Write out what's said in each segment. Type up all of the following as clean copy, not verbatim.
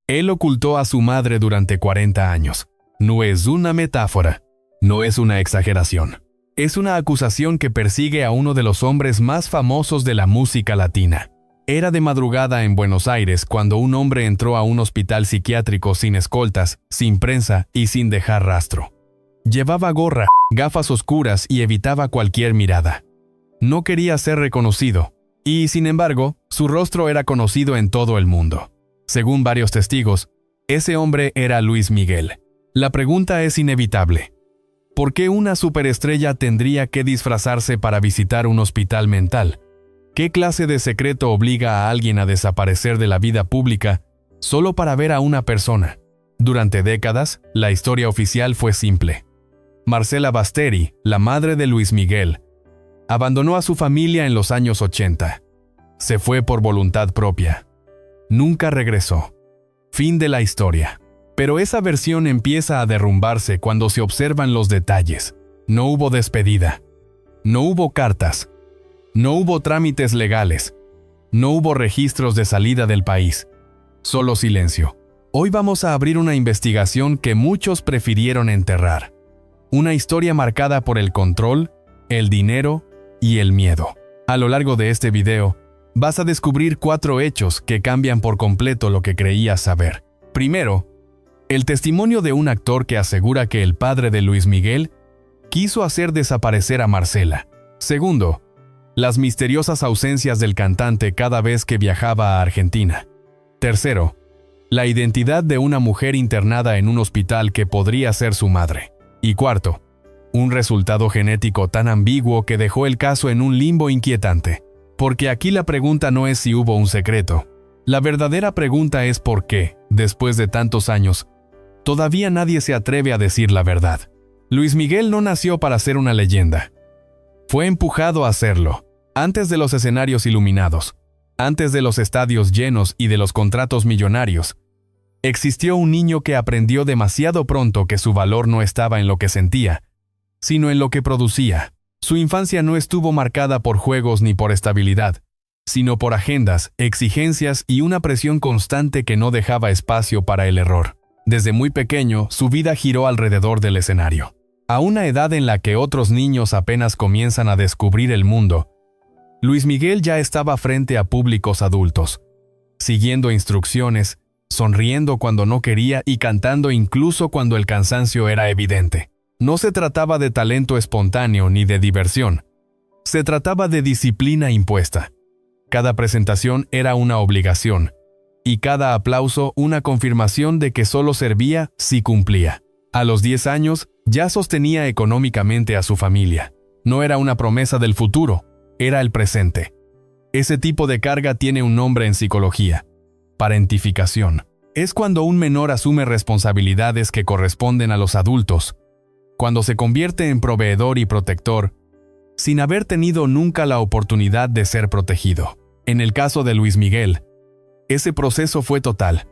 Él ocultó a su madre durante 40 años. No es una metáfora, no es una exageración. Es una acusación que persigue a uno de los hombres más famosos de la música latina. Era de madrugada en Buenos Aires cuando un hombre entró a un hospital psiquiátrico sin escoltas, sin prensa y sin dejar rastro. Llevaba gorra, gafas oscuras y evitaba cualquier mirada. No quería ser reconocido, y sin embargo, su rostro era conocido en todo el mundo. Según varios testigos, ese hombre era Luis Miguel. La pregunta es inevitable. ¿Por qué una superestrella tendría que disfrazarse para visitar un hospital mental? ¿Qué clase de secreto obliga a alguien a desaparecer de la vida pública solo para ver a una persona? Durante décadas, la historia oficial fue simple. Marcela Basteri, la madre de Luis Miguel, abandonó a su familia en los años 80. Se fue por voluntad propia. Nunca regresó. Fin de la historia. Pero esa versión empieza a derrumbarse cuando se observan los detalles. No hubo despedida. No hubo cartas. No hubo trámites legales. No hubo registros de salida del país. Solo silencio. Hoy vamos a abrir una investigación que muchos prefirieron enterrar. Una historia marcada por el control, el dinero y el miedo. A lo largo de este video, vas a descubrir 4 hechos que cambian por completo lo que creías saber. Primero, el testimonio de un actor que asegura que el padre de Luis Miguel quiso hacer desaparecer a Marcela. Segundo, las misteriosas ausencias del cantante cada vez que viajaba a Argentina. Tercero, la identidad de una mujer internada en un hospital que podría ser su madre. Y cuarto, un resultado genético tan ambiguo que dejó el caso en un limbo inquietante. Porque aquí la pregunta no es si hubo un secreto. La verdadera pregunta es por qué, después de tantos años, todavía nadie se atreve a decir la verdad. Luis Miguel no nació para ser una leyenda. Fue empujado a hacerlo, antes de los escenarios iluminados, antes de los estadios llenos y de los contratos millonarios. Existió un niño que aprendió demasiado pronto que su valor no estaba en lo que sentía, sino en lo que producía. Su infancia no estuvo marcada por juegos ni por estabilidad, sino por agendas, exigencias y una presión constante que no dejaba espacio para el error. Desde muy pequeño, su vida giró alrededor del escenario. A una edad en la que otros niños apenas comienzan a descubrir el mundo, Luis Miguel ya estaba frente a públicos adultos, siguiendo instrucciones, sonriendo cuando no quería y cantando incluso cuando el cansancio era evidente. No se trataba de talento espontáneo ni de diversión. Se trataba de disciplina impuesta. Cada presentación era una obligación, y cada aplauso una confirmación de que solo servía si cumplía. A los 10 años, ya sostenía económicamente a su familia. No era una promesa del futuro, era el presente. Ese tipo de carga tiene un nombre en psicología: parentificación. Es cuando un menor asume responsabilidades que corresponden a los adultos, cuando se convierte en proveedor y protector, sin haber tenido nunca la oportunidad de ser protegido. En el caso de Luis Miguel, ese proceso fue total.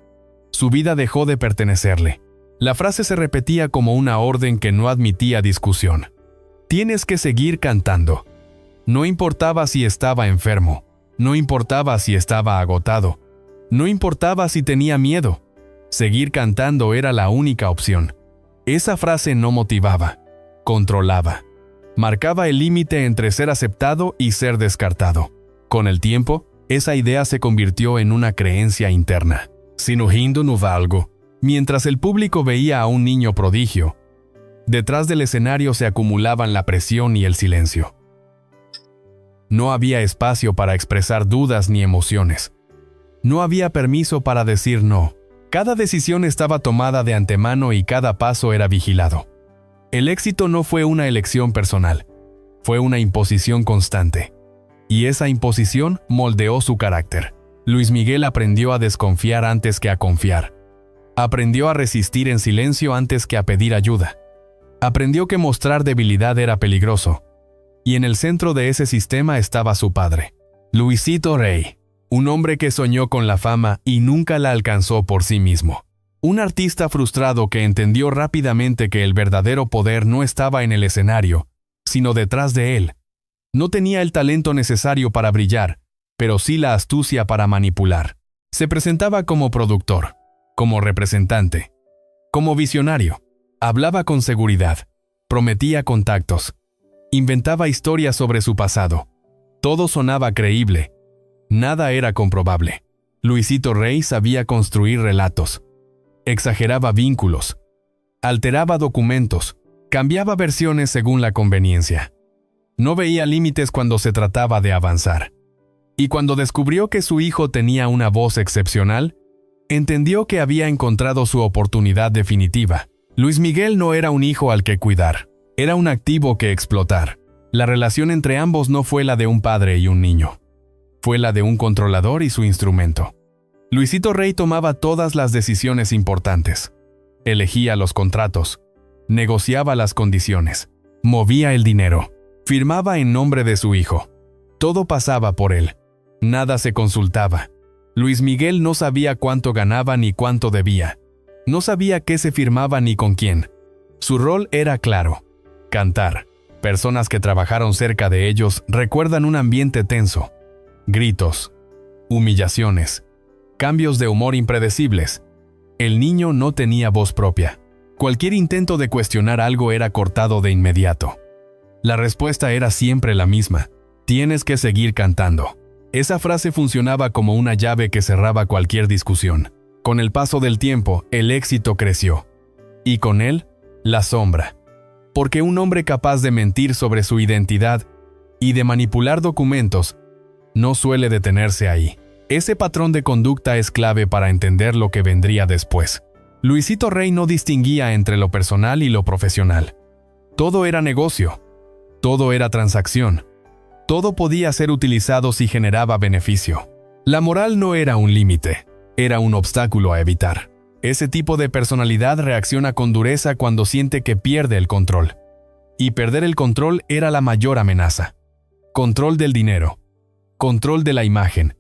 Su vida dejó de pertenecerle. La frase se repetía como una orden que no admitía discusión. Tienes que seguir cantando. No importaba si estaba enfermo, no importaba si estaba agotado, no importaba si tenía miedo. Seguir cantando era la única opción. Esa frase no motivaba, controlaba. Marcaba el límite entre ser aceptado y ser descartado. Con el tiempo, esa idea se convirtió en una creencia interna. Sinujindo no valgo. Mientras el público veía a un niño prodigio, detrás del escenario se acumulaban la presión y el silencio. No había espacio para expresar dudas ni emociones. No había permiso para decir no. Cada decisión estaba tomada de antemano y cada paso era vigilado. El éxito no fue una elección personal, fue una imposición constante. Y esa imposición moldeó su carácter. Luis Miguel aprendió a desconfiar antes que a confiar. Aprendió a resistir en silencio antes que a pedir ayuda. Aprendió que mostrar debilidad era peligroso. Y en el centro de ese sistema estaba su padre, Luisito Rey, un hombre que soñó con la fama y nunca la alcanzó por sí mismo. Un artista frustrado que entendió rápidamente que el verdadero poder no estaba en el escenario, sino detrás de él. No tenía el talento necesario para brillar, pero sí la astucia para manipular. Se presentaba como productor, como representante, como visionario. Hablaba con seguridad, prometía contactos, inventaba historias sobre su pasado. Todo sonaba creíble, nada era comprobable. Luisito Rey sabía construir relatos, exageraba vínculos, alteraba documentos, cambiaba versiones según la conveniencia. No veía límites cuando se trataba de avanzar. Y cuando descubrió que su hijo tenía una voz excepcional, entendió que había encontrado su oportunidad definitiva. Luis Miguel no era un hijo al que cuidar, era un activo que explotar. La relación entre ambos no fue la de un padre y un niño, fue la de un controlador y su instrumento. Luisito Rey tomaba todas las decisiones importantes, elegía los contratos, negociaba las condiciones, movía el dinero, firmaba en nombre de su hijo. Todo pasaba por él, nada se consultaba. Luis Miguel no sabía cuánto ganaba ni cuánto debía. No sabía qué se firmaba ni con quién. Su rol era claro: cantar. Personas que trabajaron cerca de ellos recuerdan un ambiente tenso. Gritos, humillaciones, cambios de humor impredecibles. El niño no tenía voz propia. Cualquier intento de cuestionar algo era cortado de inmediato. La respuesta era siempre la misma: tienes que seguir cantando. Esa frase funcionaba como una llave que cerraba cualquier discusión. Con el paso del tiempo, el éxito creció. Y con él, la sombra. Porque un hombre capaz de mentir sobre su identidad y de manipular documentos no suele detenerse ahí. Ese patrón de conducta es clave para entender lo que vendría después. Luisito Rey no distinguía entre lo personal y lo profesional. Todo era negocio. Todo era transacción. Todo podía ser utilizado si generaba beneficio. La moral no era un límite, era un obstáculo a evitar. Ese tipo de personalidad reacciona con dureza cuando siente que pierde el control. Y perder el control era la mayor amenaza. Control del dinero, control de la imagen,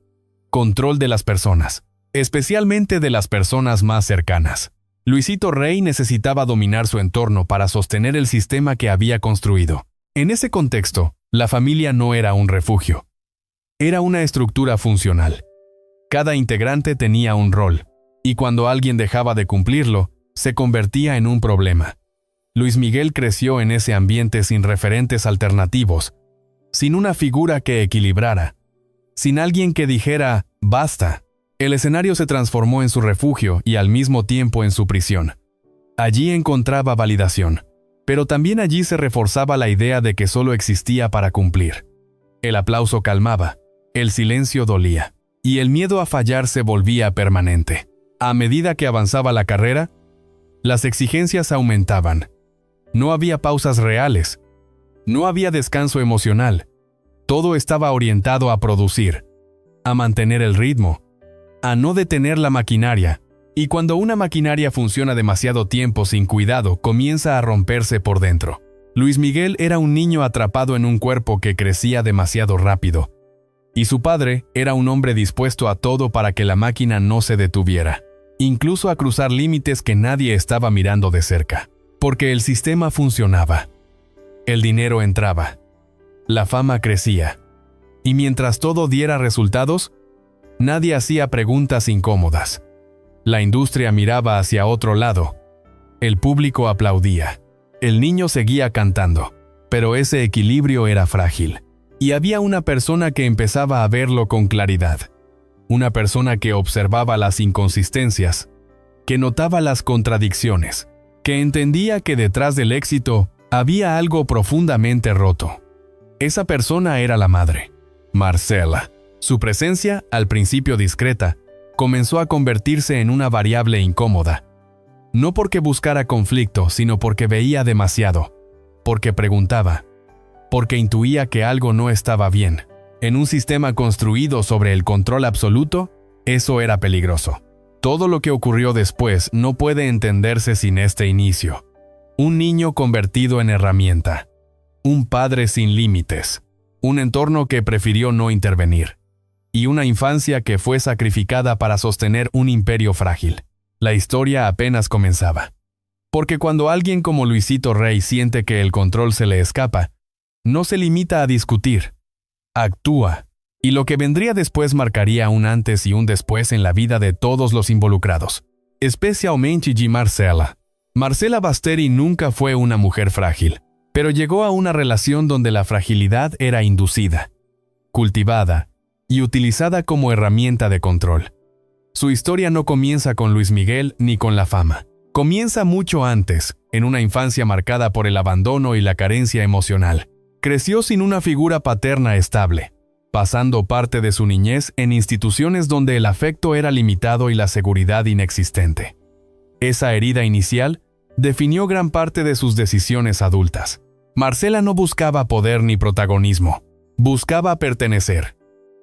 control de las personas, especialmente de las personas más cercanas. Luisito Rey necesitaba dominar su entorno para sostener el sistema que había construido. En ese contexto, la familia no era un refugio. Era una estructura funcional. Cada integrante tenía un rol, y cuando alguien dejaba de cumplirlo, se convertía en un problema. Luis Miguel creció en ese ambiente sin referentes alternativos, sin una figura que equilibrara, sin alguien que dijera «basta». El escenario se transformó en su refugio y al mismo tiempo en su prisión. Allí encontraba validación, pero también allí se reforzaba la idea de que solo existía para cumplir. El aplauso calmaba, el silencio dolía, y el miedo a fallar se volvía permanente. A medida que avanzaba la carrera, las exigencias aumentaban. No había pausas reales, no había descanso emocional. Todo estaba orientado a producir, a mantener el ritmo, a no detener la maquinaria. Y cuando una maquinaria funciona demasiado tiempo sin cuidado, comienza a romperse por dentro. Luis Miguel era un niño atrapado en un cuerpo que crecía demasiado rápido. Y su padre era un hombre dispuesto a todo para que la máquina no se detuviera, incluso a cruzar límites que nadie estaba mirando de cerca. Porque el sistema funcionaba. El dinero entraba. La fama crecía. Y mientras todo diera resultados, nadie hacía preguntas incómodas. La industria miraba hacia otro lado. El público aplaudía. El niño seguía cantando. Pero ese equilibrio era frágil. Y había una persona que empezaba a verlo con claridad. Una persona que observaba las inconsistencias, que notaba las contradicciones, que entendía que detrás del éxito había algo profundamente roto. Esa persona era la madre, Marcela. Su presencia, al principio discreta, comenzó a convertirse en una variable incómoda. No porque buscara conflicto, sino porque veía demasiado, porque preguntaba, porque intuía que algo no estaba bien. En un sistema construido sobre el control absoluto, eso era peligroso. Todo lo que ocurrió después no puede entenderse sin este inicio. Un niño convertido en herramienta. Un padre sin límites. Un entorno que prefirió no intervenir. Y una infancia que fue sacrificada para sostener un imperio frágil. La historia apenas comenzaba. Porque cuando alguien como Luisito Rey siente que el control se le escapa, no se limita a discutir. Actúa. Y lo que vendría después marcaría un antes y un después en la vida de todos los involucrados. especialmente de Marcela. Marcela Basteri nunca fue una mujer frágil, pero llegó a una relación donde la fragilidad era inducida, cultivada y utilizada como herramienta de control. Su historia no comienza con Luis Miguel ni con la fama. Comienza mucho antes, en una infancia marcada por el abandono y la carencia emocional. Creció sin una figura paterna estable, pasando parte de su niñez en instituciones donde el afecto era limitado y la seguridad inexistente. Esa herida inicial definió gran parte de sus decisiones adultas. Marcela no buscaba poder ni protagonismo, buscaba pertenecer.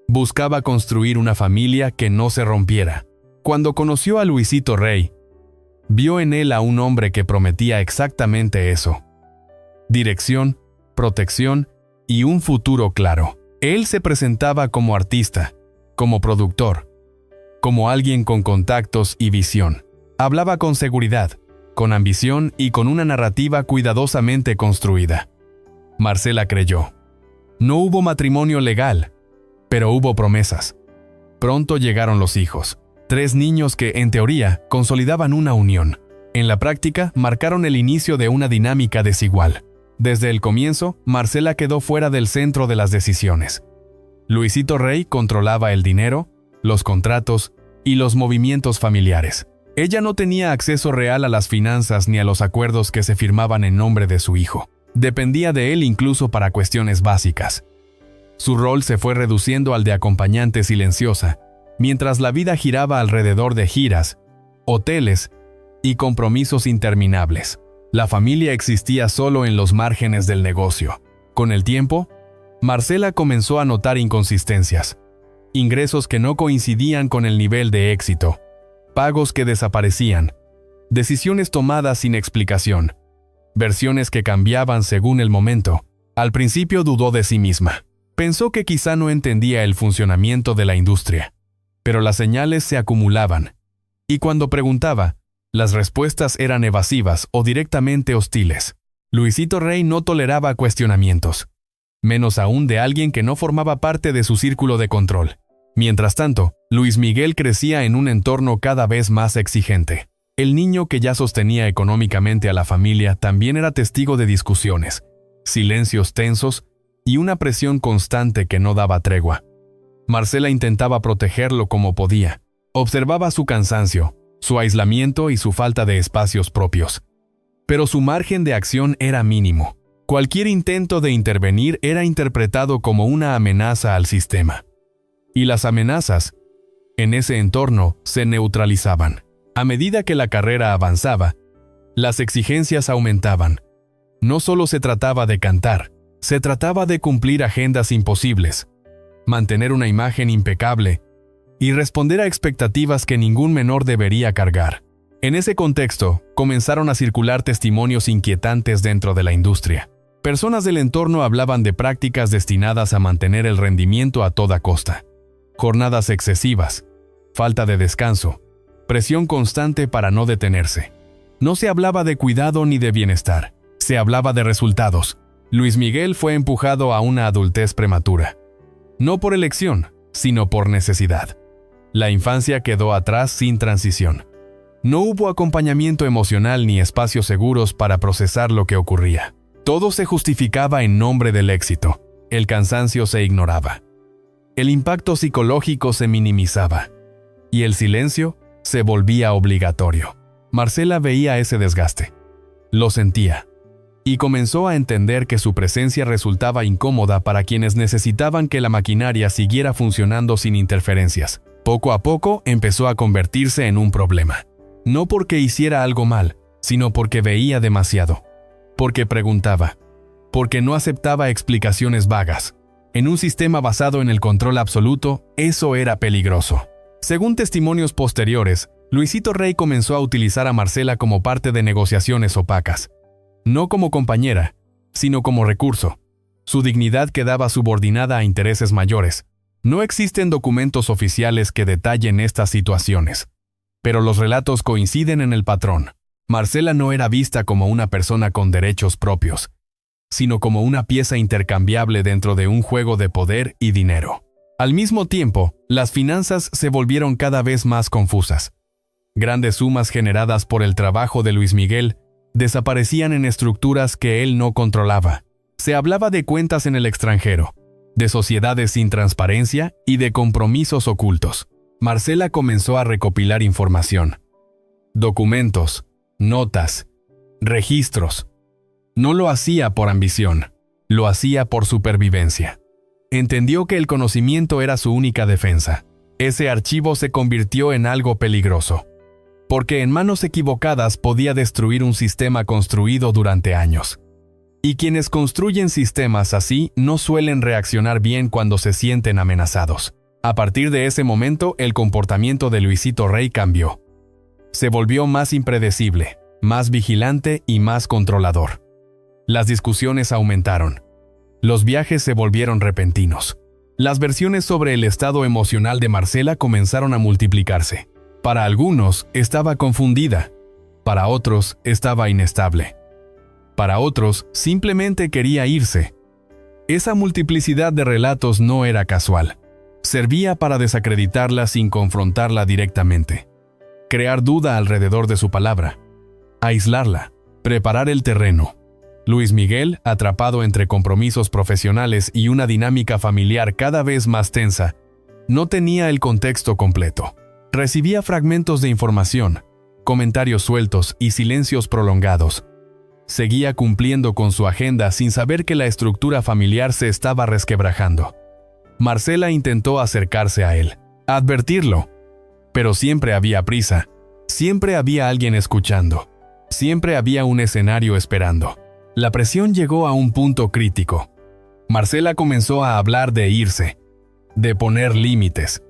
Buscaba construir una familia que no se rompiera. Cuando conoció a Luisito Rey, vio en él a un hombre que prometía exactamente eso: dirección, protección y un futuro claro. Él se presentaba como artista, como productor, como alguien con contactos y visión. Hablaba con seguridad, con ambición y con una narrativa cuidadosamente construida. Marcela creyó. No hubo matrimonio legal, pero hubo promesas. Pronto llegaron los hijos, 3 niños que, en teoría, consolidaban una unión. En la práctica, marcaron el inicio de una dinámica desigual. Desde el comienzo, Marcela quedó fuera del centro de las decisiones. Luisito Rey controlaba el dinero, los contratos y los movimientos familiares. Ella no tenía acceso real a las finanzas ni a los acuerdos que se firmaban en nombre de su hijo. Dependía de él incluso para cuestiones básicas. Su rol se fue reduciendo al de acompañante silenciosa, mientras la vida giraba alrededor de giras, hoteles y compromisos interminables. La familia existía solo en los márgenes del negocio. Con el tiempo, Marcela comenzó a notar inconsistencias, ingresos que no coincidían con el nivel de éxito, pagos que desaparecían, decisiones tomadas sin explicación, versiones que cambiaban según el momento. Al principio dudó de sí misma. Pensó que quizá no entendía el funcionamiento de la industria, pero las señales se acumulaban, y cuando preguntaba, las respuestas eran evasivas o directamente hostiles. Luisito Rey no toleraba cuestionamientos, menos aún de alguien que no formaba parte de su círculo de control. Mientras tanto, Luis Miguel crecía en un entorno cada vez más exigente. El niño que ya sostenía económicamente a la familia también era testigo de discusiones, silencios tensos y una presión constante que no daba tregua. Marcela intentaba protegerlo como podía. Observaba su cansancio, su aislamiento y su falta de espacios propios. Pero su margen de acción era mínimo. Cualquier intento de intervenir era interpretado como una amenaza al sistema. Y las amenazas, en ese entorno, se neutralizaban. A medida que la carrera avanzaba, las exigencias aumentaban. No solo se trataba de cantar, se trataba de cumplir agendas imposibles, mantener una imagen impecable y responder a expectativas que ningún menor debería cargar. En ese contexto, comenzaron a circular testimonios inquietantes dentro de la industria. Personas del entorno hablaban de prácticas destinadas a mantener el rendimiento a toda costa. Jornadas excesivas, falta de descanso, presión constante para no detenerse. No se hablaba de cuidado ni de bienestar, se hablaba de resultados. Luis Miguel fue empujado a una adultez prematura. No por elección, sino por necesidad. La infancia quedó atrás sin transición. No hubo acompañamiento emocional ni espacios seguros para procesar lo que ocurría. Todo se justificaba en nombre del éxito. El cansancio se ignoraba. El impacto psicológico se minimizaba. Y el silencio se volvía obligatorio. Marcela veía ese desgaste. Lo sentía. Y comenzó a entender que su presencia resultaba incómoda para quienes necesitaban que la maquinaria siguiera funcionando sin interferencias. Poco a poco empezó a convertirse en un problema. No porque hiciera algo mal, sino porque veía demasiado. Porque preguntaba. Porque no aceptaba explicaciones vagas. En un sistema basado en el control absoluto, eso era peligroso. Según testimonios posteriores, Luisito Rey comenzó a utilizar a Marcela como parte de negociaciones opacas. No como compañera, sino como recurso. Su dignidad quedaba subordinada a intereses mayores. No existen documentos oficiales que detallen estas situaciones. Pero los relatos coinciden en el patrón. Marcela no era vista como una persona con derechos propios, sino como una pieza intercambiable dentro de un juego de poder y dinero. Al mismo tiempo, las finanzas se volvieron cada vez más confusas. Grandes sumas generadas por el trabajo de Luis Miguel desaparecían en estructuras que él no controlaba. Se hablaba de cuentas en el extranjero, de sociedades sin transparencia y de compromisos ocultos. Marcela comenzó a recopilar información. Documentos, notas, registros. No lo hacía por ambición, lo hacía por supervivencia. Entendió que el conocimiento era su única defensa. Ese archivo se convirtió en algo peligroso, porque en manos equivocadas podía destruir un sistema construido durante años. Y quienes construyen sistemas así no suelen reaccionar bien cuando se sienten amenazados. A partir de ese momento, el comportamiento de Luisito Rey cambió. Se volvió más impredecible, más vigilante y más controlador. Las discusiones aumentaron. Los viajes se volvieron repentinos. Las versiones sobre el estado emocional de Marcela comenzaron a multiplicarse. Para algunos, estaba confundida. Para otros, estaba inestable. Para otros, simplemente quería irse. Esa multiplicidad de relatos no era casual. Servía para desacreditarla sin confrontarla directamente. Crear duda alrededor de su palabra. Aislarla. Preparar el terreno. Luis Miguel, atrapado entre compromisos profesionales y una dinámica familiar cada vez más tensa, no tenía el contexto completo. Recibía fragmentos de información, comentarios sueltos y silencios prolongados. Seguía cumpliendo con su agenda sin saber que la estructura familiar se estaba resquebrajando. Marcela intentó acercarse a él, advertirlo, pero siempre había prisa, siempre había alguien escuchando, siempre había un escenario esperando. La presión llegó a un punto crítico. Marcela comenzó a hablar de irse, de poner límites,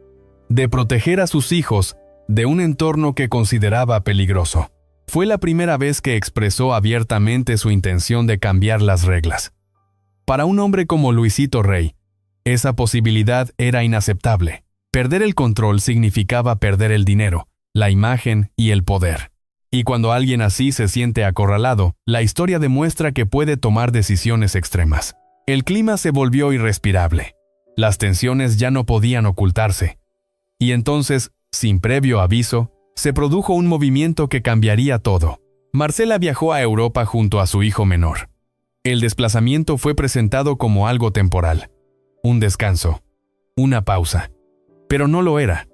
de proteger a sus hijos de un entorno que consideraba peligroso. Fue la primera vez que expresó abiertamente su intención de cambiar las reglas. Para un hombre como Luisito Rey, esa posibilidad era inaceptable. Perder el control significaba perder el dinero, la imagen y el poder. Y cuando alguien así se siente acorralado, la historia demuestra que puede tomar decisiones extremas. El clima se volvió irrespirable. Las tensiones ya no podían ocultarse. Y entonces, sin previo aviso, se produjo un movimiento que cambiaría todo. Marcela viajó a Europa junto a su hijo menor. El desplazamiento fue presentado como algo temporal, un descanso, una pausa. Pero no lo era.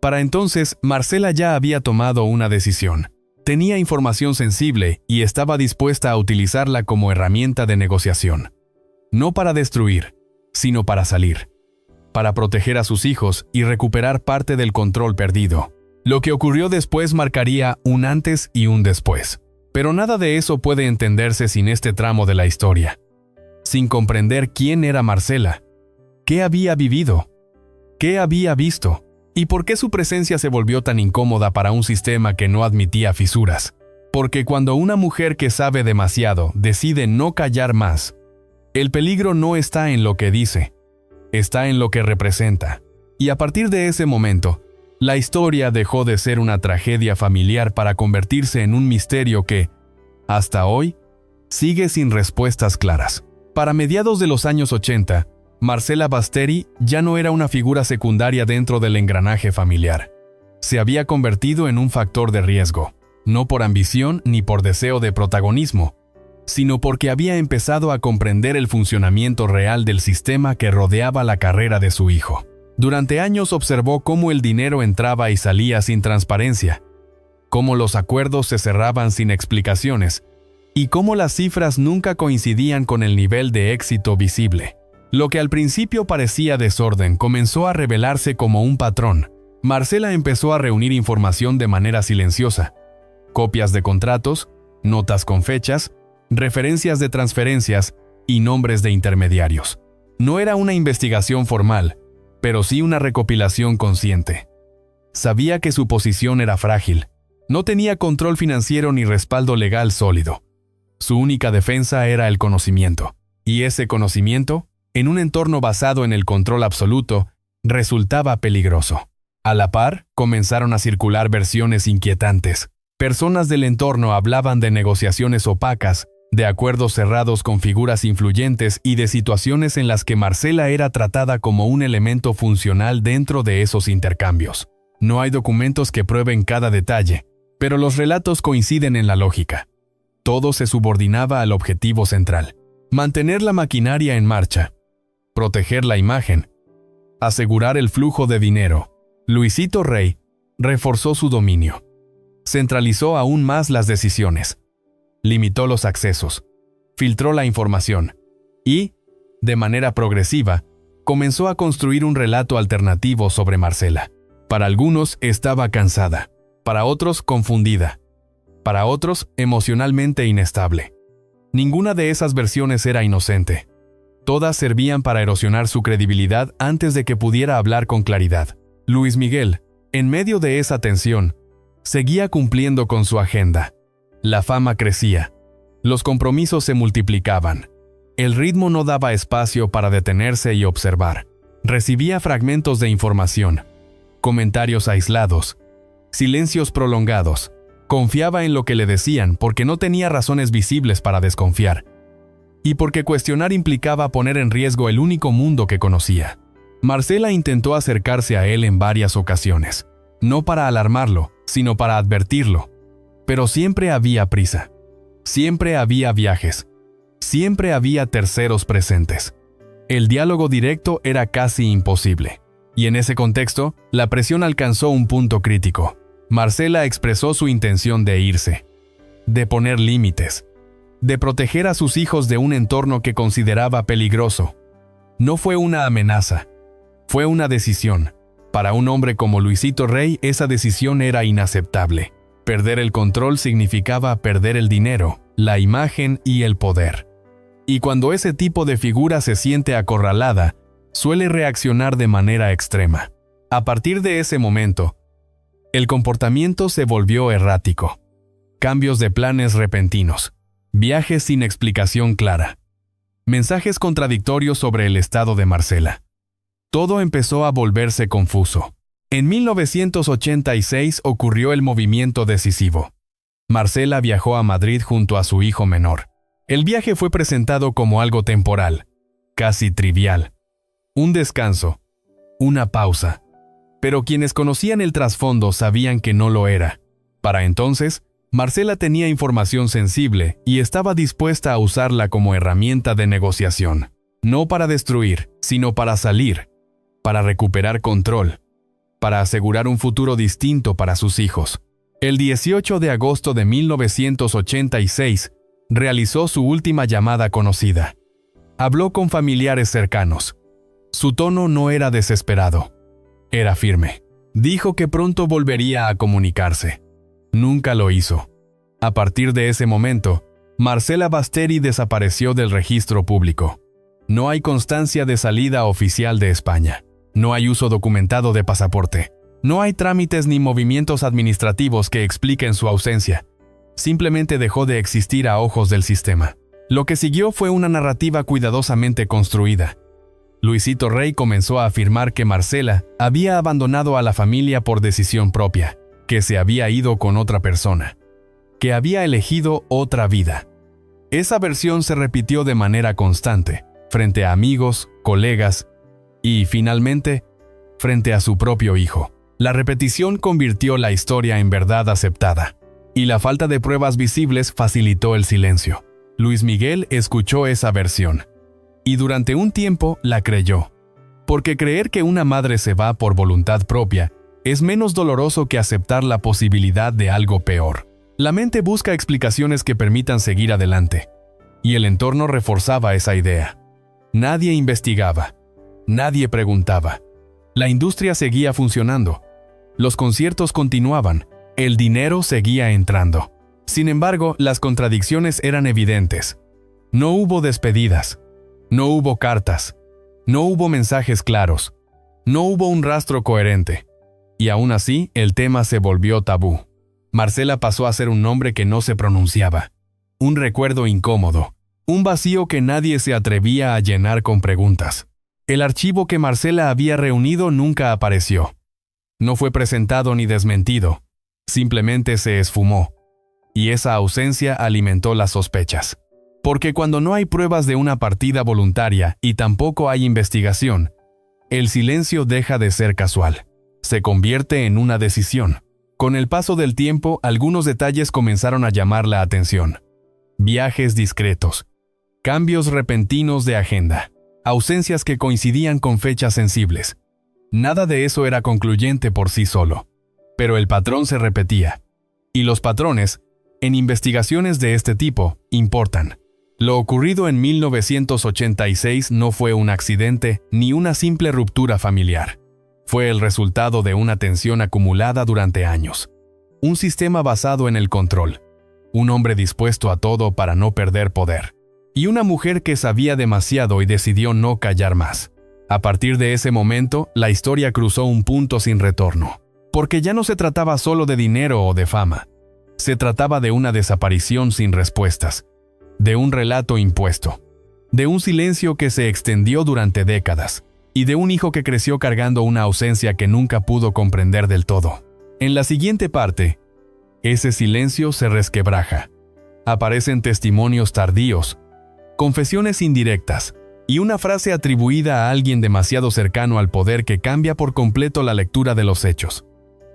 Para entonces, Marcela ya había tomado una decisión. Tenía información sensible y estaba dispuesta a utilizarla como herramienta de negociación. No para destruir, sino para salir. Para proteger a sus hijos y recuperar parte del control perdido. Lo que ocurrió después marcaría un antes y un después. Pero nada de eso puede entenderse sin este tramo de la historia. Sin comprender quién era Marcela, qué había vivido, qué había visto, y por qué su presencia se volvió tan incómoda para un sistema que no admitía fisuras. Porque cuando una mujer que sabe demasiado decide no callar más, el peligro no está en lo que dice, está en lo que representa. Y a partir de ese momento, la historia dejó de ser una tragedia familiar para convertirse en un misterio que, hasta hoy, sigue sin respuestas claras. Para mediados de los años 80, Marcela Basteri ya no era una figura secundaria dentro del engranaje familiar. Se había convertido en un factor de riesgo, no por ambición ni por deseo de protagonismo, sino porque había empezado a comprender el funcionamiento real del sistema que rodeaba la carrera de su hijo. Durante años observó cómo el dinero entraba y salía sin transparencia, cómo los acuerdos se cerraban sin explicaciones, y cómo las cifras nunca coincidían con el nivel de éxito visible. Lo que al principio parecía desorden comenzó a revelarse como un patrón. Marcela empezó a reunir información de manera silenciosa. Copias de contratos, notas con fechas, referencias de transferencias y nombres de intermediarios. No era una investigación formal, pero sí una recopilación consciente. Sabía que su posición era frágil. No tenía control financiero ni respaldo legal sólido. Su única defensa era el conocimiento. Y ese conocimiento, en un entorno basado en el control absoluto, resultaba peligroso. A la par, comenzaron a circular versiones inquietantes. Personas del entorno hablaban de negociaciones opacas, de acuerdos cerrados con figuras influyentes y de situaciones en las que Marcela era tratada como un elemento funcional dentro de esos intercambios. No hay documentos que prueben cada detalle, pero los relatos coinciden en la lógica. Todo se subordinaba al objetivo central: mantener la maquinaria en marcha, proteger la imagen, asegurar el flujo de dinero. Luisito Rey reforzó su dominio. Centralizó aún más las decisiones, limitó los accesos, filtró la información y, de manera progresiva, comenzó a construir un relato alternativo sobre Marcela. Para algunos estaba cansada, para otros confundida, para otros emocionalmente inestable. Ninguna de esas versiones era inocente. Todas servían para erosionar su credibilidad antes de que pudiera hablar con claridad. Luis Miguel, en medio de esa tensión, seguía cumpliendo con su agenda. La fama crecía. Los compromisos se multiplicaban. El ritmo no daba espacio para detenerse y observar. Recibía fragmentos de información, comentarios aislados, silencios prolongados. Confiaba en lo que le decían porque no tenía razones visibles para desconfiar. Y porque cuestionar implicaba poner en riesgo el único mundo que conocía. Marcela intentó acercarse a él en varias ocasiones. No para alarmarlo, sino para advertirlo. Pero siempre había prisa. Siempre había viajes. Siempre había terceros presentes. El diálogo directo era casi imposible. Y en ese contexto, la presión alcanzó un punto crítico. Marcela expresó su intención de irse, de poner límites, de proteger a sus hijos de un entorno que consideraba peligroso. No fue una amenaza, fue una decisión. Para un hombre como Luisito Rey, esa decisión era inaceptable. Perder el control significaba perder el dinero, la imagen y el poder. Y cuando ese tipo de figura se siente acorralada, suele reaccionar de manera extrema. A partir de ese momento, el comportamiento se volvió errático. Cambios de planes repentinos, viajes sin explicación clara, mensajes contradictorios sobre el estado de Marcela. Todo empezó a volverse confuso. En 1986 ocurrió el movimiento decisivo. Marcela viajó a Madrid junto a su hijo menor. El viaje fue presentado como algo temporal, casi trivial. Un descanso, una pausa. Pero quienes conocían el trasfondo sabían que no lo era. Para entonces, Marcela tenía información sensible y estaba dispuesta a usarla como herramienta de negociación. No para destruir, sino para salir, para recuperar control, para asegurar un futuro distinto para sus hijos. El 18 de agosto de 1986, realizó su última llamada conocida. Habló con familiares cercanos. Su tono no era desesperado, era firme. Dijo que pronto volvería a comunicarse. Nunca lo hizo. A partir de ese momento, Marcela Basteri desapareció del registro público. No hay constancia de salida oficial de España. No hay uso documentado de pasaporte. No hay trámites ni movimientos administrativos que expliquen su ausencia. Simplemente dejó de existir a ojos del sistema. Lo que siguió fue una narrativa cuidadosamente construida. Luisito Rey comenzó a afirmar que Marcela había abandonado a la familia por decisión propia, que se había ido con otra persona, que había elegido otra vida. Esa versión se repitió de manera constante, frente a amigos, colegas y, finalmente, frente a su propio hijo. La repetición convirtió la historia en verdad aceptada, y la falta de pruebas visibles facilitó el silencio. Luis Miguel escuchó esa versión, y durante un tiempo la creyó, porque creer que una madre se va por voluntad propia es menos doloroso que aceptar la posibilidad de algo peor. La mente busca explicaciones que permitan seguir adelante, y el entorno reforzaba esa idea. Nadie investigaba, nadie preguntaba. La industria seguía funcionando, los conciertos continuaban, el dinero seguía entrando. Sin embargo, las contradicciones eran evidentes. No hubo despedidas, no hubo cartas, no hubo mensajes claros, no hubo un rastro coherente. Y aún así, el tema se volvió tabú. Marcela pasó a ser un nombre que no se pronunciaba, un recuerdo incómodo, un vacío que nadie se atrevía a llenar con preguntas. El archivo que Marcela había reunido nunca apareció. No fue presentado ni desmentido, simplemente se esfumó. Y esa ausencia alimentó las sospechas. Porque cuando no hay pruebas de una partida voluntaria y tampoco hay investigación, el silencio deja de ser casual. se convierte en una decisión. Con el paso del tiempo, algunos detalles comenzaron a llamar la atención. Viajes discretos, cambios repentinos de agenda, ausencias que coincidían con fechas sensibles. Nada de eso era concluyente por sí solo. Pero el patrón se repetía. Y los patrones, en investigaciones de este tipo, importan. Lo ocurrido en 1986 no fue un accidente ni una simple ruptura familiar. Fue el resultado de una tensión acumulada durante años. Un sistema basado en el control. Un hombre dispuesto a todo para no perder poder. Y una mujer que sabía demasiado y decidió no callar más. A partir de ese momento, la historia cruzó un punto sin retorno. Porque ya no se trataba solo de dinero o de fama. Se trataba de una desaparición sin respuestas. De un relato impuesto. De un silencio que se extendió durante décadas. Y de un hijo que creció cargando una ausencia que nunca pudo comprender del todo. En la siguiente parte, ese silencio se resquebraja. Aparecen testimonios tardíos, confesiones indirectas, y una frase atribuida a alguien demasiado cercano al poder que cambia por completo la lectura de los hechos.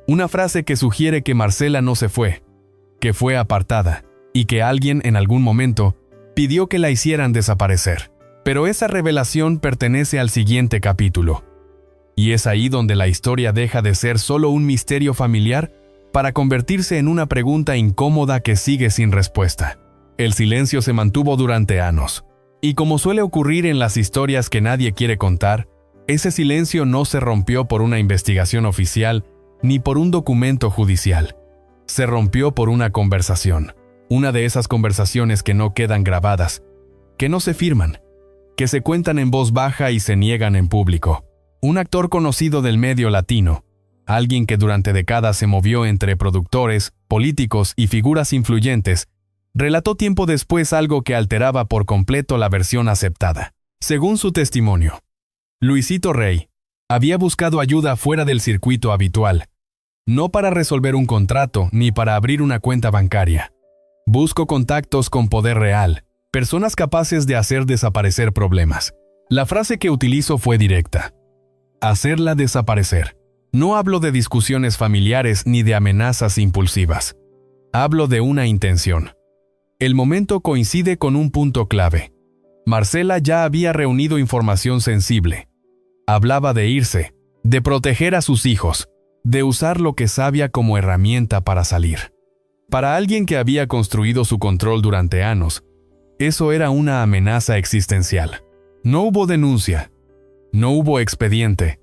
Una frase que sugiere que Marcela no se fue, que fue apartada, y que alguien en algún momento pidió que la hicieran desaparecer. Pero esa revelación pertenece al siguiente capítulo. Y es ahí donde la historia deja de ser solo un misterio familiar para convertirse en una pregunta incómoda que sigue sin respuesta. El silencio se mantuvo durante años. Y como suele ocurrir en las historias que nadie quiere contar, ese silencio no se rompió por una investigación oficial ni por un documento judicial. Se rompió por una conversación. Una de esas conversaciones que no quedan grabadas, que no se firman, que se cuentan en voz baja y se niegan en público. Un actor conocido del medio latino, alguien que durante décadas se movió entre productores, políticos y figuras influyentes, relató tiempo después algo que alteraba por completo la versión aceptada. Según su testimonio, Luisito Rey había buscado ayuda fuera del circuito habitual, no para resolver un contrato ni para abrir una cuenta bancaria. Busco contactos con poder real, personas capaces de hacer desaparecer problemas. La frase que utilizo fue directa. Hacerla desaparecer. No hablo de discusiones familiares ni de amenazas impulsivas. Hablo de una intención. El momento coincide con un punto clave. Marcela ya había reunido información sensible. Hablaba de irse, de proteger a sus hijos, de usar lo que sabía como herramienta para salir. Para alguien que había construido su control durante años, eso era una amenaza existencial. No hubo denuncia, no hubo expediente,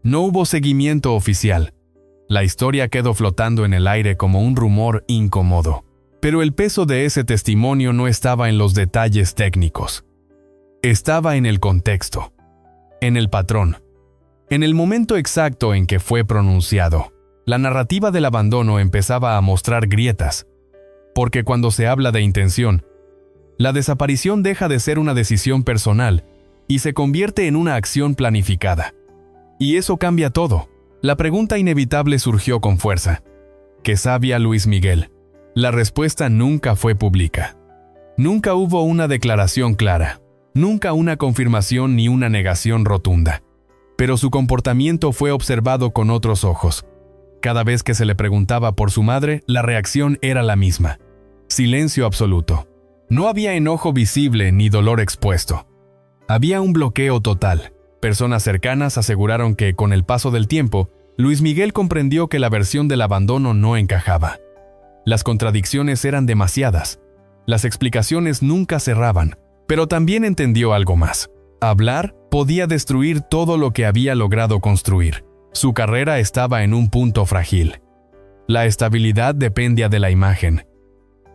no hubo seguimiento oficial. La historia quedó flotando en el aire como un rumor incómodo. Pero el peso de ese testimonio no estaba en los detalles técnicos. Estaba en el contexto, en el patrón, en el momento exacto en que fue pronunciado. La narrativa del abandono empezaba a mostrar grietas, porque cuando se habla de intención, la desaparición deja de ser una decisión personal y se convierte en una acción planificada. Y eso cambia todo. La pregunta inevitable surgió con fuerza. ¿Qué sabía Luis Miguel? La respuesta nunca fue pública. Nunca hubo una declaración clara, nunca una confirmación ni una negación rotunda. Pero su comportamiento fue observado con otros ojos. Cada vez que se le preguntaba por su madre, la reacción era la misma. Silencio absoluto. No había enojo visible ni dolor expuesto. Había un bloqueo total. Personas cercanas aseguraron que, con el paso del tiempo, Luis Miguel comprendió que la versión del abandono no encajaba. Las contradicciones eran demasiadas. Las explicaciones nunca cerraban, pero también entendió algo más. Hablar podía destruir todo lo que había logrado construir. Su carrera estaba en un punto frágil. La estabilidad dependía de la imagen.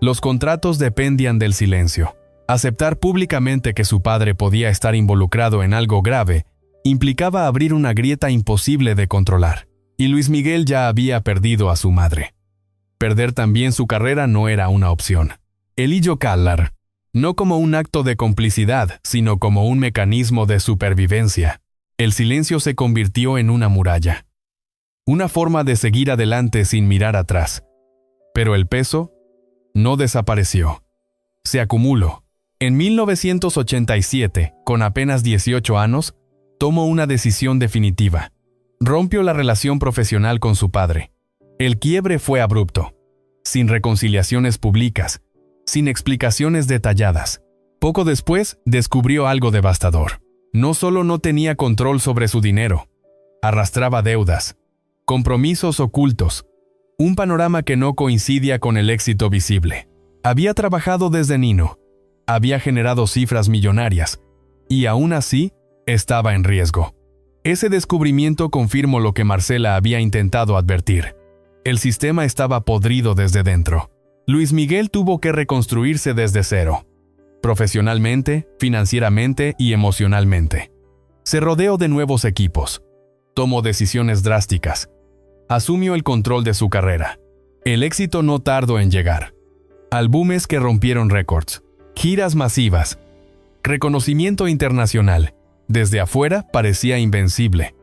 Los contratos dependían del silencio. Aceptar públicamente que su padre podía estar involucrado en algo grave implicaba abrir una grieta imposible de controlar. Y Luis Miguel ya había perdido a su madre. Perder también su carrera no era una opción. Elillo Callar, no como un acto de complicidad, sino como un mecanismo de supervivencia. El silencio se convirtió en una muralla. Una forma de seguir adelante sin mirar atrás. Pero el peso no desapareció. Se acumuló. En 1987, con apenas 18 años, tomó una decisión definitiva. Rompió la relación profesional con su padre. El quiebre fue abrupto, sin reconciliaciones públicas, sin explicaciones detalladas. Poco después, descubrió algo devastador. No solo no tenía control sobre su dinero, arrastraba deudas, compromisos ocultos, un panorama que no coincidía con el éxito visible. Había trabajado desde niño, había generado cifras millonarias, y aún así, estaba en riesgo. Ese descubrimiento confirmó lo que Marcela había intentado advertir. El sistema estaba podrido desde dentro. Luis Miguel tuvo que reconstruirse desde cero, profesionalmente, financieramente y emocionalmente. Se rodeó de nuevos equipos, tomó decisiones drásticas, asumió el control de su carrera. El éxito no tardó en llegar. Álbumes que rompieron récords, giras masivas, reconocimiento internacional. Desde afuera parecía invencible.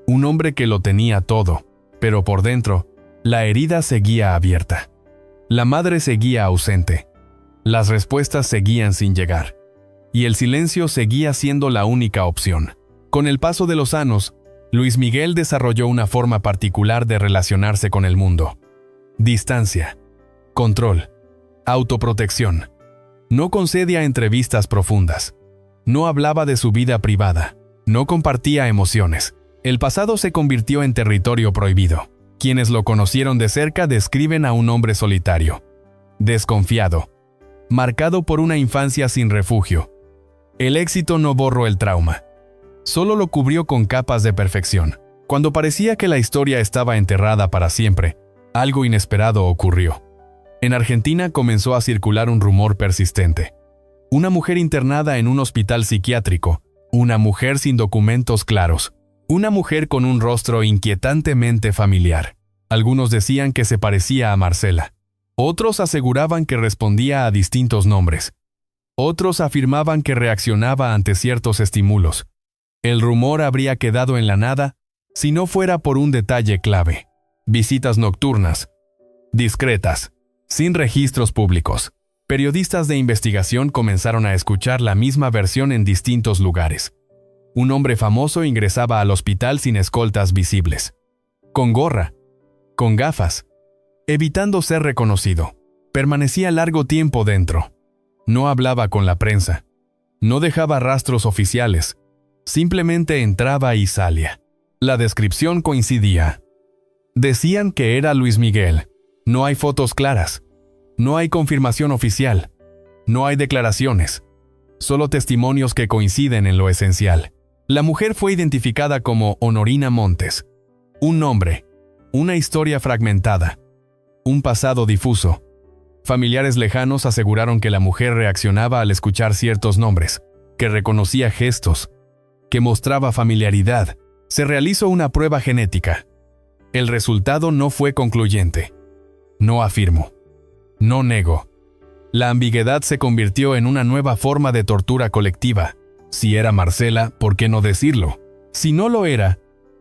Un hombre que lo tenía todo, pero por dentro, la herida seguía abierta. La madre seguía ausente. Las respuestas seguían sin llegar. Y el silencio seguía siendo la única opción. Con el paso de los años, Luis Miguel desarrolló una forma particular de relacionarse con el mundo. Distancia, control, autoprotección. No concedía entrevistas profundas. No hablaba de su vida privada. No compartía emociones. El pasado se convirtió en territorio prohibido. Quienes lo conocieron de cerca describen a un hombre solitario, desconfiado, marcado por una infancia sin refugio. El éxito no borró el trauma. Solo lo cubrió con capas de perfección. Cuando parecía que la historia estaba enterrada para siempre, algo inesperado ocurrió. En Argentina comenzó a circular un rumor persistente. Una mujer internada en un hospital psiquiátrico, una mujer sin documentos claros, una mujer con un rostro inquietantemente familiar. Algunos decían que se parecía a Marcela. Otros aseguraban que respondía a distintos nombres. Otros afirmaban que reaccionaba ante ciertos estímulos. El rumor habría quedado en la nada si no fuera por un detalle clave: visitas nocturnas, discretas, sin registros públicos. Periodistas de investigación comenzaron a escuchar la misma versión en distintos lugares. Un hombre famoso ingresaba al hospital sin escoltas visibles, con gorra, con gafas, evitando ser reconocido. Permanecía largo tiempo dentro. No hablaba con la prensa. No dejaba rastros oficiales. Simplemente entraba y salía. La descripción coincidía. Decían que era Luis Miguel. No hay fotos claras. No hay confirmación oficial. No hay declaraciones. Solo testimonios que coinciden en lo esencial. La mujer fue identificada como Honorina Montes. Un nombre, una historia fragmentada, un pasado difuso. Familiares lejanos aseguraron que la mujer reaccionaba al escuchar ciertos nombres, que reconocía gestos, que mostraba familiaridad. Se realizó una prueba genética. El resultado no fue concluyente. No afirmo. No nego. La ambigüedad se convirtió en una nueva forma de tortura colectiva. Si era Marcela, ¿por qué no decirlo? Si no lo era,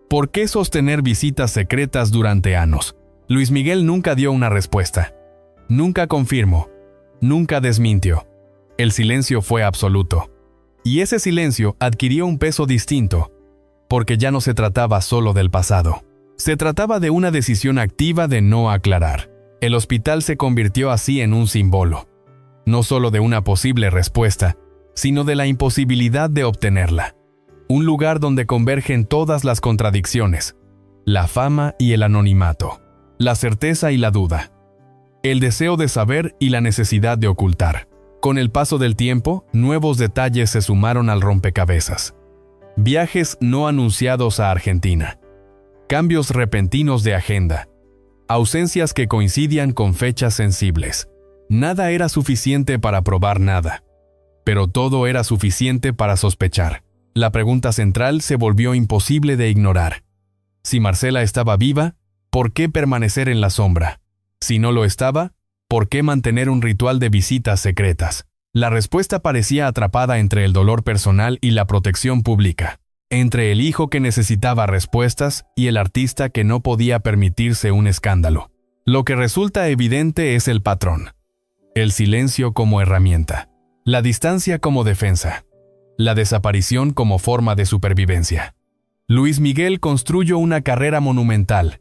¿por qué sostener visitas secretas durante años? Luis Miguel nunca dio una respuesta. Nunca confirmó. Nunca desmintió. El silencio fue absoluto. Y ese silencio adquirió un peso distinto, porque ya no se trataba solo del pasado. Se trataba de una decisión activa de no aclarar. El hospital se convirtió así en un símbolo, no solo de una posible respuesta, sino de la imposibilidad de obtenerla. Un lugar donde convergen todas las contradicciones, la fama y el anonimato, la certeza y la duda, el deseo de saber y la necesidad de ocultar. Con el paso del tiempo, nuevos detalles se sumaron al rompecabezas. Viajes no anunciados a Argentina, cambios repentinos de agenda, ausencias que coincidían con fechas sensibles. Nada era suficiente para probar nada, pero todo era suficiente para sospechar. La pregunta central se volvió imposible de ignorar. Si Marcela estaba viva, ¿por qué permanecer en la sombra? Si no lo estaba, ¿por qué mantener un ritual de visitas secretas? La respuesta parecía atrapada entre el dolor personal y la protección pública, entre el hijo que necesitaba respuestas y el artista que no podía permitirse un escándalo. Lo que resulta evidente es el patrón. El silencio como herramienta, la distancia como defensa, la desaparición como forma de supervivencia. Luis Miguel construyó una carrera monumental,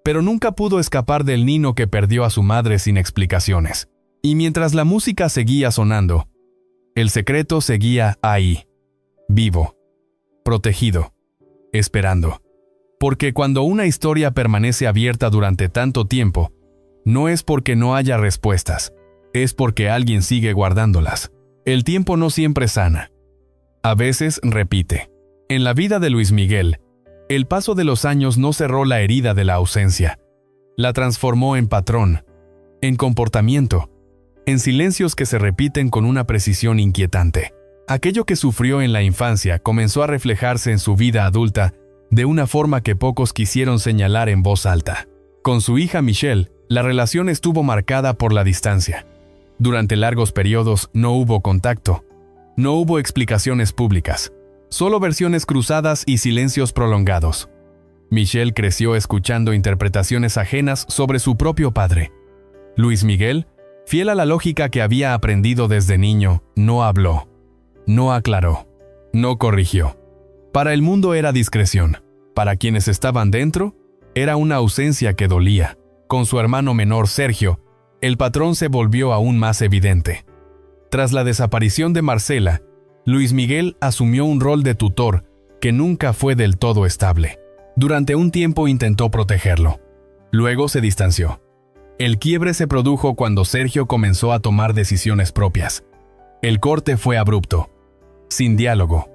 pero nunca pudo escapar del niño que perdió a su madre sin explicaciones. Y mientras la música seguía sonando, el secreto seguía ahí, vivo, protegido, esperando. Porque cuando una historia permanece abierta durante tanto tiempo, no es porque no haya respuestas, es porque alguien sigue guardándolas. El tiempo no siempre sana. A veces repite. En la vida de Luis Miguel, el paso de los años no cerró la herida de la ausencia. La transformó en patrón, en comportamiento, en silencios que se repiten con una precisión inquietante. Aquello que sufrió en la infancia comenzó a reflejarse en su vida adulta de una forma que pocos quisieron señalar en voz alta. Con su hija Michelle, la relación estuvo marcada por la distancia. Durante largos periodos no hubo contacto, no hubo explicaciones públicas, solo versiones cruzadas y silencios prolongados. Michelle creció escuchando interpretaciones ajenas sobre su propio padre. Luis Miguel, fiel a la lógica que había aprendido desde niño, no habló, no aclaró, no corrigió. Para el mundo era discreción. Para quienes estaban dentro, era una ausencia que dolía. Con su hermano menor Sergio, el patrón se volvió aún más evidente. Tras la desaparición de Marcela, Luis Miguel asumió un rol de tutor que nunca fue del todo estable. Durante un tiempo intentó protegerlo. Luego se distanció. El quiebre se produjo cuando Sergio comenzó a tomar decisiones propias. El corte fue abrupto, sin diálogo,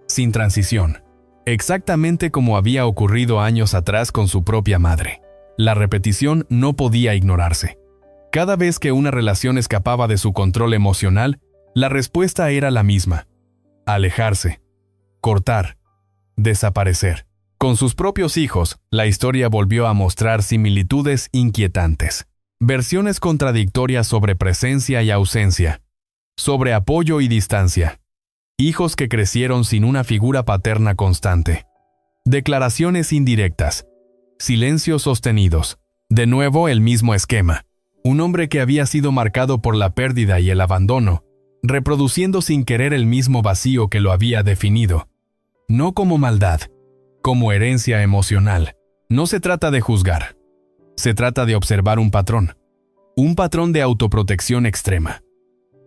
sin transición, exactamente como había ocurrido años atrás con su propia madre. La repetición no podía ignorarse. Cada vez que una relación escapaba de su control emocional, la respuesta era la misma: alejarse, cortar, desaparecer. Con sus propios hijos, la historia volvió a mostrar similitudes inquietantes. Versiones contradictorias sobre presencia y ausencia, sobre apoyo y distancia. Hijos que crecieron sin una figura paterna constante. Declaraciones indirectas. Silencios sostenidos. De nuevo el mismo esquema. Un hombre que había sido marcado por la pérdida y el abandono, reproduciendo sin querer el mismo vacío que lo había definido. No como maldad, como herencia emocional. No se trata de juzgar. Se trata de observar un patrón de autoprotección extrema,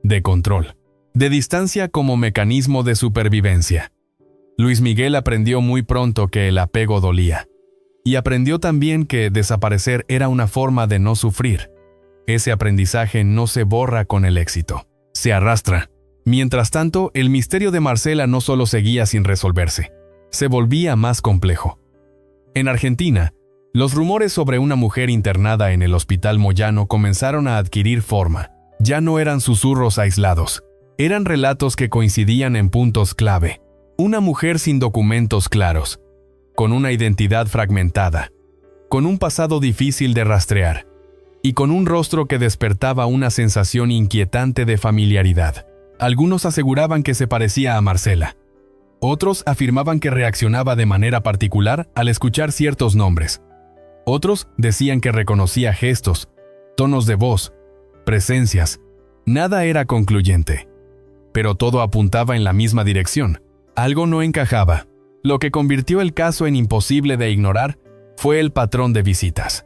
de control, de distancia como mecanismo de supervivencia. Luis Miguel aprendió muy pronto que el apego dolía, y aprendió también que desaparecer era una forma de no sufrir. Ese aprendizaje no se borra con el éxito, se arrastra. Mientras tanto, el misterio de Marcela no solo seguía sin resolverse, se volvía más complejo. En Argentina, los rumores sobre una mujer internada en el Hospital Moyano comenzaron a adquirir forma. Ya no eran susurros aislados, eran relatos que coincidían en puntos clave. Una mujer sin documentos claros, con una identidad fragmentada, con un pasado difícil de rastrear, y con un rostro que despertaba una sensación inquietante de familiaridad. Algunos aseguraban que se parecía a Marcela. Otros afirmaban que reaccionaba de manera particular al escuchar ciertos nombres. Otros decían que reconocía gestos, tonos de voz, presencias. Nada era concluyente. Pero todo apuntaba en la misma dirección. Algo no encajaba. Lo que convirtió el caso en imposible de ignorar fue el patrón de visitas.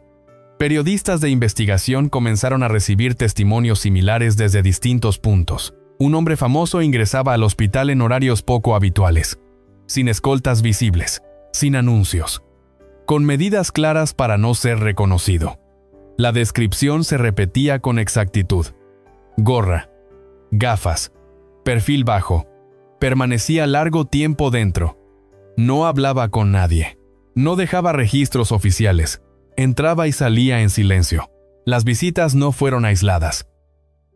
Periodistas de investigación comenzaron a recibir testimonios similares desde distintos puntos. Un hombre famoso ingresaba al hospital en horarios poco habituales, sin escoltas visibles, sin anuncios, con medidas claras para no ser reconocido. La descripción se repetía con exactitud. Gorra, gafas, perfil bajo. Permanecía largo tiempo dentro. No hablaba con nadie. No dejaba registros oficiales. Entraba y salía en silencio. Las visitas no fueron aisladas.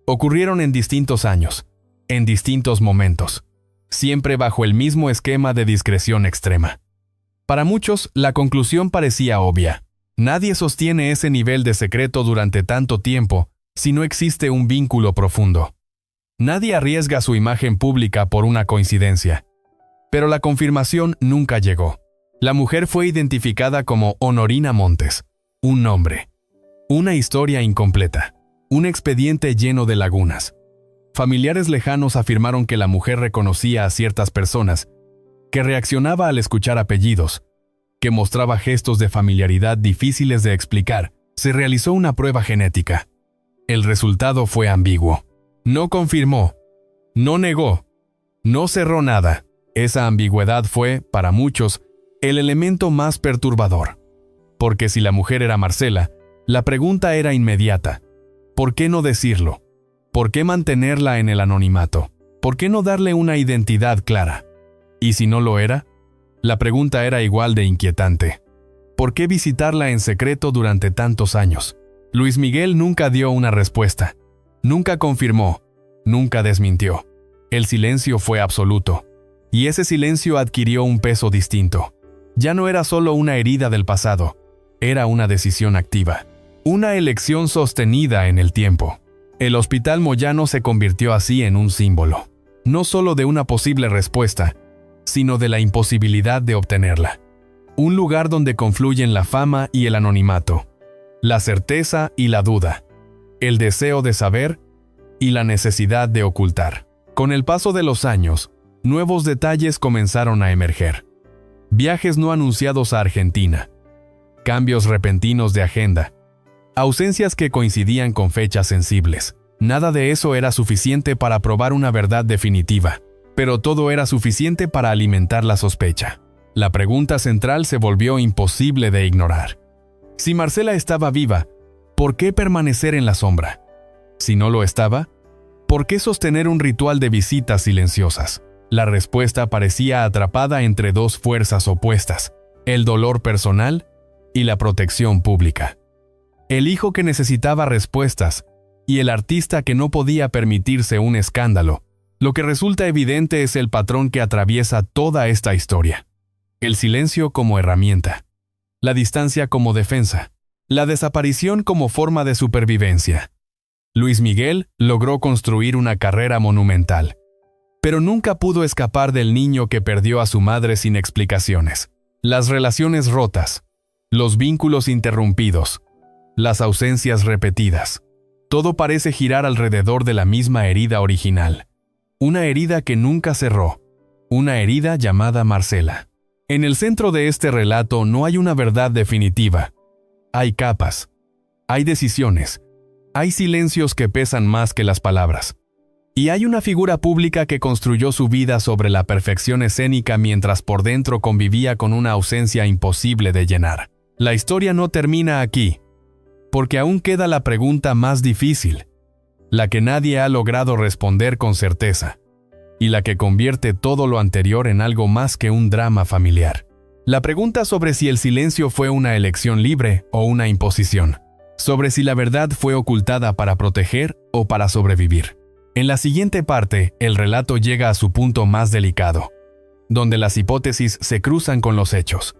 Ocurrieron en distintos años, en distintos momentos, siempre bajo el mismo esquema de discreción extrema. Para muchos, la conclusión parecía obvia. Nadie sostiene ese nivel de secreto durante tanto tiempo si no existe un vínculo profundo. Nadie arriesga su imagen pública por una coincidencia. Pero la confirmación nunca llegó. La mujer fue identificada como Honorina Montes. Un nombre. Una historia incompleta. Un expediente lleno de lagunas. Familiares lejanos afirmaron que la mujer reconocía a ciertas personas, que reaccionaba al escuchar apellidos, que mostraba gestos de familiaridad difíciles de explicar. Se realizó una prueba genética. El resultado fue ambiguo. No confirmó, no negó, no cerró nada. Esa ambigüedad fue, para muchos, el elemento más perturbador. Porque si la mujer era Marcela, la pregunta era inmediata. ¿Por qué no decirlo? ¿Por qué mantenerla en el anonimato? ¿Por qué no darle una identidad clara? ¿Y si no lo era? La pregunta era igual de inquietante. ¿Por qué visitarla en secreto durante tantos años? Luis Miguel nunca dio una respuesta. Nunca confirmó. Nunca desmintió. El silencio fue absoluto. Y ese silencio adquirió un peso distinto. Ya no era solo una herida del pasado. Era una decisión activa. Una elección sostenida en el tiempo. El Hospital Moyano se convirtió así en un símbolo. No solo de una posible respuesta, sino de la imposibilidad de obtenerla. Un lugar donde confluyen la fama y el anonimato, la certeza y la duda, el deseo de saber y la necesidad de ocultar. Con el paso de los años, nuevos detalles comenzaron a emerger. Viajes no anunciados a Argentina, cambios repentinos de agenda, ausencias que coincidían con fechas sensibles. Nada de eso era suficiente para probar una verdad definitiva, pero todo era suficiente para alimentar la sospecha. La pregunta central se volvió imposible de ignorar. Si Marcela estaba viva, ¿por qué permanecer en la sombra? Si no lo estaba, ¿por qué sostener un ritual de visitas silenciosas? La respuesta parecía atrapada entre dos fuerzas opuestas, el dolor personal y la protección pública. El hijo que necesitaba respuestas y el artista que no podía permitirse un escándalo. Lo que resulta evidente es el patrón que atraviesa toda esta historia. El silencio como herramienta, la distancia como defensa, la desaparición como forma de supervivencia. Luis Miguel logró construir una carrera monumental, pero nunca pudo escapar del niño que perdió a su madre sin explicaciones. Las relaciones rotas, los vínculos interrumpidos, las ausencias repetidas. Todo parece girar alrededor de la misma herida original. Una herida que nunca cerró, una herida llamada Marcela. En el centro de este relato no hay una verdad definitiva. Hay capas, hay decisiones, hay silencios que pesan más que las palabras. Y hay una figura pública que construyó su vida sobre la perfección escénica mientras por dentro convivía con una ausencia imposible de llenar. La historia no termina aquí, porque aún queda la pregunta más difícil, la que nadie ha logrado responder con certeza, y la que convierte todo lo anterior en algo más que un drama familiar. La pregunta sobre si el silencio fue una elección libre o una imposición, sobre si la verdad fue ocultada para proteger o para sobrevivir. En la siguiente parte, el relato llega a su punto más delicado, donde las hipótesis se cruzan con los hechos,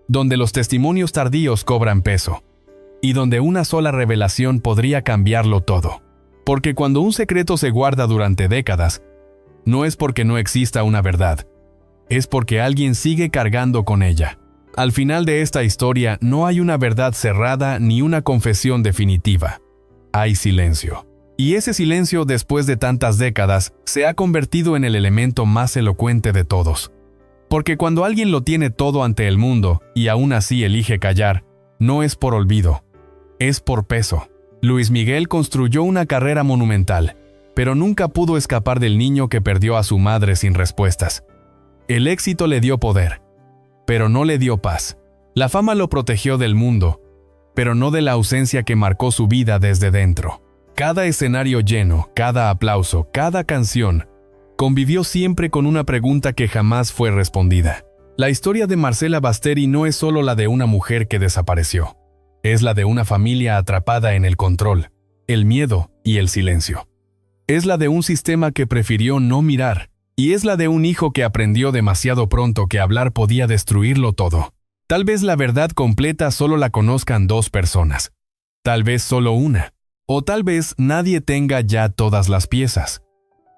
donde los testimonios tardíos cobran peso, y donde una sola revelación podría cambiarlo todo. Porque cuando un secreto se guarda durante décadas, no es porque no exista una verdad, es porque alguien sigue cargando con ella. Al final de esta historia no hay una verdad cerrada ni una confesión definitiva. Hay silencio. Y ese silencio, después de tantas décadas, se ha convertido en el elemento más elocuente de todos. Porque cuando alguien lo tiene todo ante el mundo y aún así elige callar, no es por olvido, es por peso. Luis Miguel construyó una carrera monumental, pero nunca pudo escapar del niño que perdió a su madre sin respuestas. El éxito le dio poder, pero no le dio paz. La fama lo protegió del mundo, pero no de la ausencia que marcó su vida desde dentro. Cada escenario lleno, cada aplauso, cada canción, convivió siempre con una pregunta que jamás fue respondida. La historia de Marcela Basteri no es solo la de una mujer que desapareció. Es la de una familia atrapada en el control, el miedo y el silencio. Es la de un sistema que prefirió no mirar, y es la de un hijo que aprendió demasiado pronto que hablar podía destruirlo todo. Tal vez la verdad completa solo la conozcan dos personas, tal vez solo una, o tal vez nadie tenga ya todas las piezas.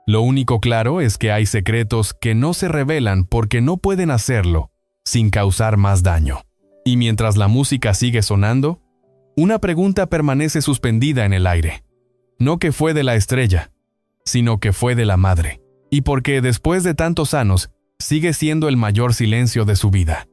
Lo único claro es que hay secretos que no se revelan porque no pueden hacerlo sin causar más daño. Y mientras la música sigue sonando, una pregunta permanece suspendida en el aire. No que fue de la estrella, sino que fue de la madre. Y porque después de tantos años, sigue siendo el mayor silencio de su vida.